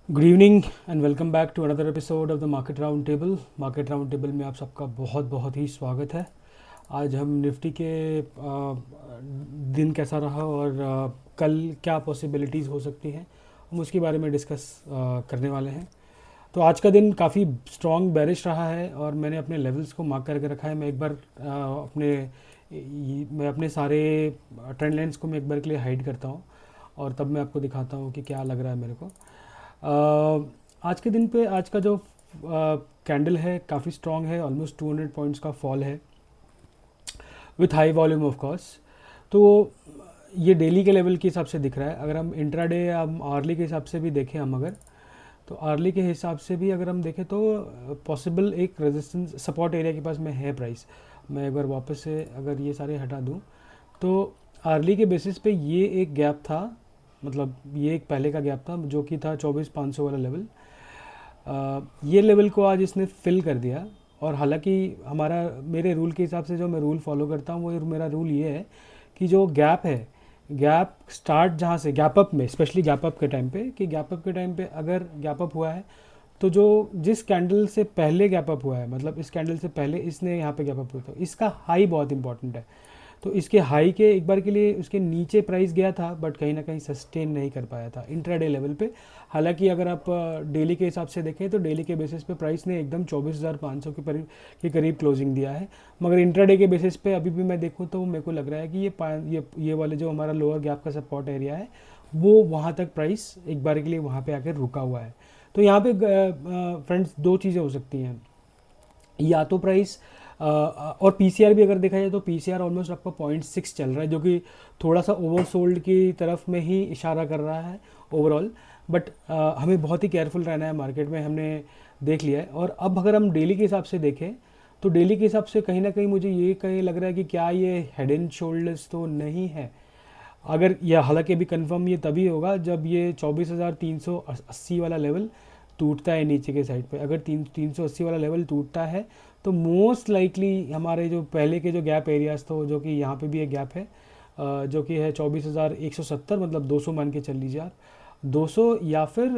Good evening and welcome back to another episode of the market round table. Market round table में आप सबका बहुत बहुत ही स्वागत है। आज हम निफ्टी के दिन कैसा रहा और कल क्या पॉसिबिलिटीज़ हो सकती हैं हम उसके बारे में डिस्कस करने वाले हैं। तो आज का दिन काफ़ी स्ट्रॉन्ग बेरिश रहा है और मैंने अपने लेवल्स को मार्क करके रखा है। मैं एक बार मैं अपने सारे ट्रेंड लाइन्स को मैं एक बार के लिए हाइड करता हूँ और तब मैं आपको दिखाता हूँ कि क्या लग रहा है मेरे को। आज के दिन पे आज का जो कैंडल है काफ़ी स्ट्रॉन्ग है, ऑलमोस्ट 200 पॉइंट्स का फॉल है with high volume of course. तो ये डेली के लेवल के हिसाब से दिख रहा है। अगर हम इंट्राडे या आर्ली के हिसाब से भी देखें हम अगर तो आर्ली के हिसाब से भी अगर हम देखें तो पॉसिबल एक रेजिस्टेंस सपोर्ट एरिया के पास में है प्राइस। मैं एक बार वापस से अगर ये सारे हटा दूँ तो आर्ली के बेसिस पे ये एक गैप था, मतलब ये एक पहले का गैप था जो कि था 24,500 वाला लेवल। ये लेवल को आज इसने फिल कर दिया और हालांकि हमारा मेरे रूल के हिसाब से जो मैं रूल फॉलो करता हूँ वो मेरा रूल ये है कि जो गैप है, गैप स्टार्ट जहाँ से गैप अप में, स्पेशली गैप अप के टाइम पे, कि गैप अप के टाइम पे अगर गैप अप हुआ है तो जो जिस कैंडल से पहले गैप अप हुआ है, मतलब इस कैंडल से पहले इसने यहाँ पे गैप अप हुआ था, इसका हाई बहुत इंपॉर्टेंट है। तो इसके हाई के एक बार के लिए उसके नीचे प्राइस गया था बट कहीं ना कहीं सस्टेन नहीं कर पाया था इंट्राडे लेवल पे। हालांकि अगर आप डेली के हिसाब से देखें तो डेली के बेसिस पे प्राइस ने एकदम 24,500 के करीब क्लोजिंग दिया है, मगर इंट्राडे के बेसिस पे अभी भी मैं देखूँ तो मेरे को लग रहा है कि ये वाले जो हमारा लोअर गैप का सपोर्ट एरिया है वो वहाँ तक प्राइस एक बार के लिए वहाँ पे आकर रुका हुआ है। तो यहाँ पे फ्रेंड्स दो चीज़ें हो सकती हैं, या तो प्राइस और पीसीआर भी अगर देखा जाए तो पीसीआर ऑलमोस्ट आपका 0.6 चल रहा है जो कि थोड़ा सा ओवरसोल्ड की तरफ में ही इशारा कर रहा है ओवरऑल। बट हमें बहुत ही केयरफुल रहना है मार्केट में, हमने देख लिया है। और अब अगर हम डेली के हिसाब से देखें तो डेली के हिसाब से कहीं ना कहीं मुझे ये कहीं लग रहा है कि क्या ये हेड एंड शोल्डर्स तो नहीं है। अगर यह हालांकि अभी कंफर्म ये तभी होगा जब ये 24,380 वाला लेवल टूटता है नीचे के साइड पे। अगर 380 वाला लेवल टूटता है तो मोस्ट लाइकली हमारे जो पहले के जो गैप एरियाज तो जो कि यहाँ पे भी एक गैप है जो कि है 24,170, मतलब 200 मान के चल लीजिए आप, 200 या फिर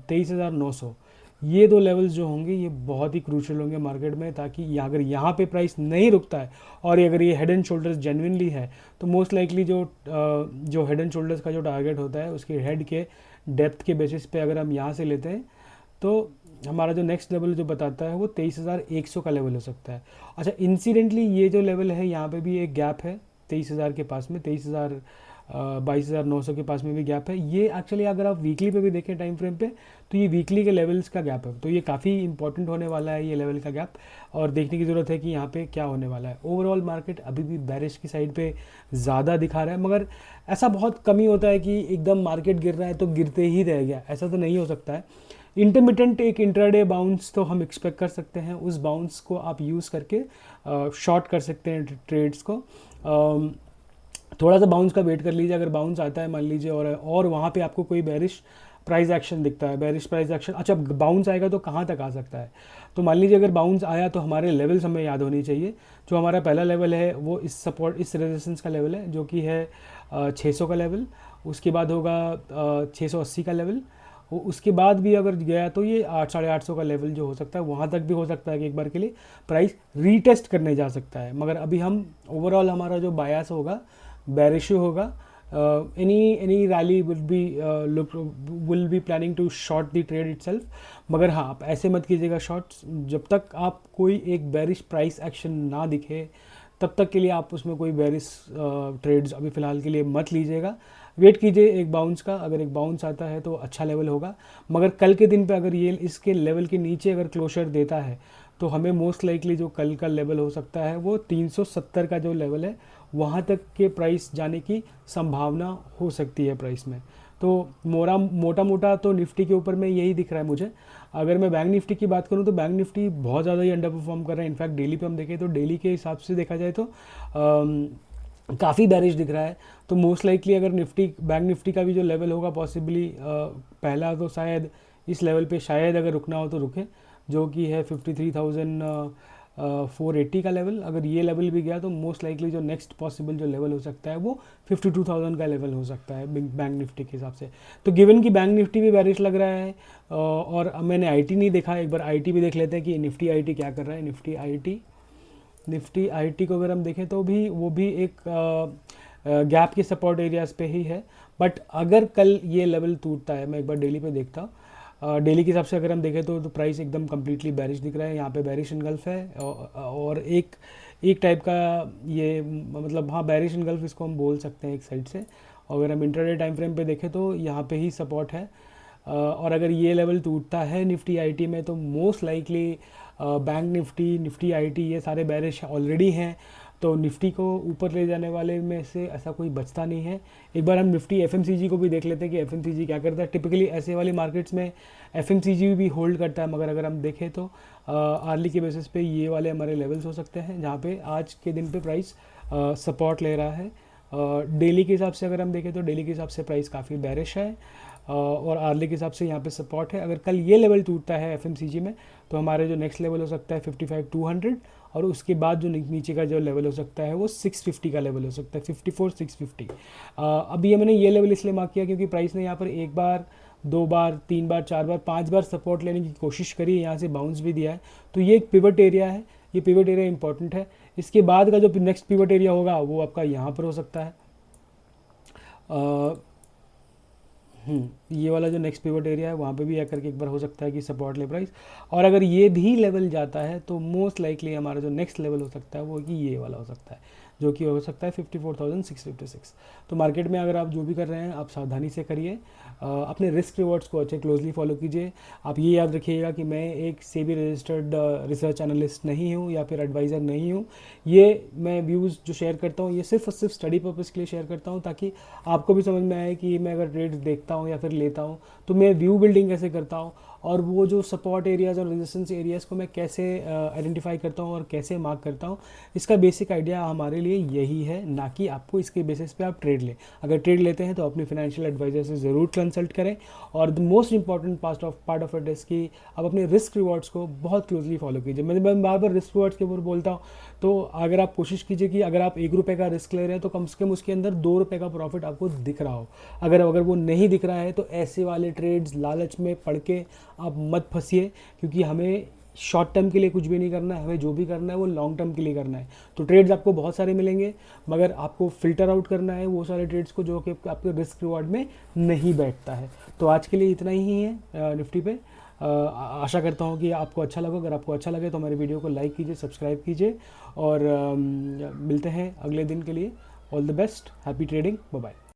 23,900। ये दो लेवल्स जो होंगे ये बहुत ही क्रूशियल होंगे मार्केट में, ताकि अगर यहाँ पे प्राइस नहीं रुकता है और अगर ये हेड एंड शोल्डर्स जेन्युइनली है तो मोस्ट लाइकली जो हेड एंड शोल्डर्स का जो टारगेट होता है उसके हेड के डेप्थ के बेसिस पे अगर हम यहाँ से लेते हैं तो हमारा जो नेक्स्ट लेवल जो बताता है वो 23,100 का लेवल हो सकता है। अच्छा, इंसिडेंटली ये जो लेवल है यहाँ पे भी एक गैप है 23,000 के पास में, 22,900 के पास में भी गैप है। ये एक्चुअली अगर आप वीकली पे भी देखें टाइम फ्रेम पे तो ये वीकली के लेवल्स का गैप है, तो ये काफ़ी इंपॉर्टेंट होने वाला है ये लेवल का गैप, और देखने की ज़रूरत है कि यहाँ पे क्या होने वाला है। ओवरऑल मार्केट अभी भी बैरिश की साइड पे ज़्यादा दिखा रहा है, मगर ऐसा बहुत कम ही होता है कि एकदम मार्केट गिर रहा है तो गिरते ही रह गया, ऐसा तो नहीं हो सकता है। इंटरमिटेंट एक इंट्राडे बाउंस तो हम एक्सपेक्ट कर सकते हैं, उस बाउंस को आप यूज़ करके शॉर्ट कर सकते हैं ट्रेड्स को। थोड़ा सा बाउंस का वेट कर लीजिए, अगर बाउंस आता है मान लीजिए और वहाँ पे आपको कोई बेरिश प्राइस एक्शन दिखता है, बेरिश प्राइस एक्शन, अच्छा बाउंस आएगा तो कहाँ तक आ सकता है, तो मान लीजिए अगर बाउंस आया तो हमारे लेवल्स हमें याद होनी चाहिए। जो हमारा पहला लेवल है वो इस सपोर्ट इस रेजिस्टेंस का लेवल है जो कि है 600 का लेवल, उसके बाद होगा 680 का लेवल, उसके बाद भी अगर गया तो ये 800-850 का लेवल जो हो सकता है वहाँ तक भी हो सकता है कि एक बार के लिए प्राइस रीटेस्ट करने जा सकता है। मगर अभी हम ओवरऑल हमारा जो बायस होगा बेरिश होगा, any rally will be planning to short the trade itself। मगर हाँ, आप ऐसे मत कीजिएगा शॉर्ट्स, जब तक आप कोई एक बेरिश प्राइस एक्शन ना दिखे तब तक के लिए आप उसमें कोई बेरिश ट्रेड्स अभी फ़िलहाल के लिए मत लीजिएगा। वेट कीजिए एक बाउंस का, अगर एक बाउंस आता है तो अच्छा लेवल होगा, मगर कल के दिन पे अगर ये इसके लेवल के नीचे अगर क्लोजर देता है तो हमें मोस्ट लाइकली जो कल का लेवल हो सकता है वो 370 का जो लेवल है वहाँ तक के प्राइस जाने की संभावना हो सकती है प्राइस में। तो मोटा मोटा तो निफ्टी के ऊपर में यही दिख रहा है मुझे। अगर मैं बैंक निफ्टी की बात करूं तो बैंक निफ्टी बहुत ज़्यादा ही अंडर परफॉर्म कर रहा है। इनफैक्ट डेली पे हम देखें तो डेली के हिसाब से देखा जाए तो काफ़ी बैरिश दिख रहा है। तो मोस्ट लाइकली अगर बैंक निफ्टी का भी जो लेवल होगा पॉसिबली पहला तो शायद इस लेवल पे शायद अगर रुकना हो तो रुके, जो कि है 53,000 480 का लेवल। अगर ये लेवल भी गया तो मोस्ट लाइकली जो नेक्स्ट पॉसिबल जो लेवल हो सकता है वो 52,000 का लेवल हो सकता है बैंक निफ्टी के हिसाब से। तो गिवन कि बैंक निफ्टी भी बेरिश लग रहा है और अब मैंने आईटी नहीं देखा, एक बार आईटी भी देख लेते हैं कि निफ्टी आईटी क्या कर रहा है। निफ्टी आईटी को अगर हम देखें तो भी वो भी एक गैप के सपोर्ट एरियाज पे ही है। बट अगर कल ये लेवल टूटता है, मैं एक बार डेली पे देखता हूँ, डेली के हिसाब से अगर हम देखें तो प्राइस एकदम कम्प्लीटली बैरिश दिख रहा है। यहाँ पे बैरिश इनगल्फ है और एक टाइप का ये मतलब हाँ बैरिश इनगल्फ इसको हम बोल सकते हैं एक साइड से। अगर हम इंटरडे टाइम फ्रेम पे देखें तो यहाँ पे ही सपोर्ट है और अगर ये लेवल टूटता है निफ्टी आईटी में तो most likely bank Nifty IT ये सारे बैरिश ऑलरेडी हैं, तो निफ्टी को ऊपर ले जाने वाले में से ऐसा कोई बचता नहीं है। एक बार हम निफ्टी एफएमसीजी को भी देख लेते हैं कि एफएमसीजी क्या करता है। टिपिकली ऐसे वाले मार्केट्स में एफएमसीजी भी होल्ड करता है, मगर अगर हम देखें तो आर्ली के बेसिस पे ये वाले हमारे लेवल्स हो सकते हैं जहाँ पे आज के दिन पे प्राइस सपोर्ट ले रहा है। डेली के हिसाब से अगर हम देखें तो डेली के हिसाब से प्राइस काफ़ी बैरिश है और आर्ली के हिसाब से यहाँ पे सपोर्ट है। अगर कल ये लेवल टूटता है एफएमसीजी में तो हमारे जो नेक्स्ट लेवल हो सकता है 55,200 और उसके बाद जो नीचे का जो लेवल हो सकता है वो 650 का लेवल हो सकता है, 54,650। अभी ये मैंने ये लेवल इसलिए मार्क किया क्योंकि प्राइस ने यहाँ पर एक बार, दो बार, तीन बार, चार बार, पांच बार सपोर्ट लेने की कोशिश करी है, यहाँ से बाउंस भी दिया है। तो ये एक पिवट एरिया है, ये पिवट एरिया इंपॉर्टेंट है। इसके बाद का जो नेक्स्ट पिवट एरिया होगा वो आपका यहाँ पर हो सकता है। ये वाला जो नेक्स्ट पिवट एरिया है वहाँ पे भी आकर के एक बार हो सकता है कि सपोर्ट ले प्राइस, और अगर ये भी लेवल जाता है तो मोस्ट लाइकली हमारा जो नेक्स्ट लेवल हो सकता है वो कि ये वाला हो सकता है जो कि हो सकता है 54,656। तो मार्केट में अगर आप जो भी कर रहे हैं आप सावधानी से करिए, अपने रिस्क रिवॉर्ड्स को अच्छे क्लोजली फॉलो कीजिए। आप ये याद रखिएगा कि मैं एक सेबी रजिस्टर्ड रिसर्च एनालिस्ट नहीं हूँ या फिर एडवाइज़र नहीं हूँ। ये मैं व्यूज़ जो शेयर करता हूँ ये सिर्फ और सिर्फ स्टडी पर्पज़ के लिए शेयर करता हूँ ताकि आपको भी समझ में आए कि मैं अगर ट्रेड्स देखता हूँ या फिर लेता हूँ तो मैं व्यू बिल्डिंग कैसे करता हूँ और वो जो सपोर्ट एरियाज़ और रेजिस्टेंस एरियाज़ को मैं कैसे आइडेंटिफाई करता हूँ और कैसे मार्क करता हूँ। इसका बेसिक आइडिया हमारे लिए यही है, ना कि आपको इसके बेसिस पे आप ट्रेड लें। अगर ट्रेड लेते हैं तो अपने फाइनेंशियल एडवाइजर से ज़रूर कंसल्ट करें। और the most important part of it is कि आप अपने रिस्क रिवॉर्ड्स को बहुत क्लोजली फॉलो कीजिए। मैं बार बार रिस्क रिवॉर्ड्स के ऊपर बोलता हूँ, तो अगर आप कोशिश कीजिए कि अगर आप ₹1 का रिस्क ले रहे हैं तो कम से कम उसके अंदर ₹2 का प्रॉफिट आपको दिख रहा हो। अगर वो नहीं दिख रहा है तो ऐसे वाले ट्रेड्स लालच में पड़ के आप मत फंसिए, क्योंकि हमें शॉर्ट टर्म के लिए कुछ भी नहीं करना है, हमें जो भी करना है वो लॉन्ग टर्म के लिए करना है। तो ट्रेड्स आपको बहुत सारे मिलेंगे मगर आपको फ़िल्टर आउट करना है वो सारे ट्रेड्स को जो कि आपके रिस्क रिवॉर्ड में नहीं बैठता है। तो आज के लिए इतना ही है निफ्टी पे। आशा करता हूँ कि आपको अच्छा लगा। अगर आपको अच्छा लगे तो हमारे वीडियो को लाइक कीजिए, सब्सक्राइब कीजिए और मिलते हैं अगले दिन के लिए। All the best, happy trading, bye bye.